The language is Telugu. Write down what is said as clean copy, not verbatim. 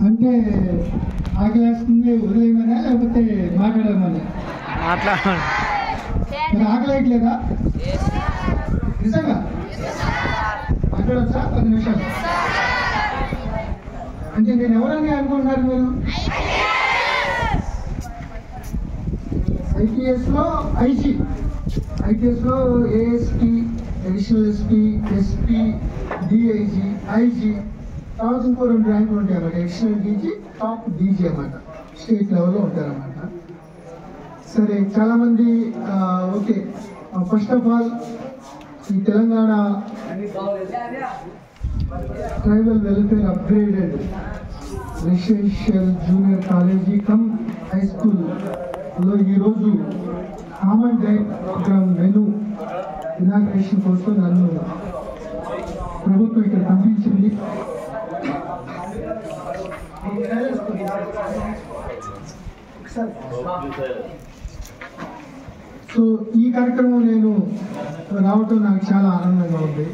అంటే ఆకలేస్తుంది ఉదయమనే లేకపోతే మాట్లాడమని ఆకలేయట్లేదా నిజంగా మాట్లాడచ్చా 10 నిమిషాలు అంటే నేను ఎవరని అనుకుంటున్నారు మీరు ఐటీఎస్లో ఐటీఎస్లో ASP additional SP SP DIG IG తర్వాత ఇంకో 2 ర్యాంకులు ఉంటాయి అన్నమాట అడిషనల్ డీజీ టాప్ డీజీ అన్నమాట స్టేట్ లెవెల్లో ఉంటారన్నమాట సరే చాలామంది ఓకే ఫస్ట్ ఆఫ్ ఆల్ ఈ Telangana tribal welfare upgraded residential junior college cum high స్కూల్లో ఈరోజు common diet program menu inauguration కోసం నన్ను ప్రభుత్వం ఇక్కడ పంపించింది సో ఈ కార్యక్రమం నేను రావటం నాకు చాలా ఆనందంగా ఉంది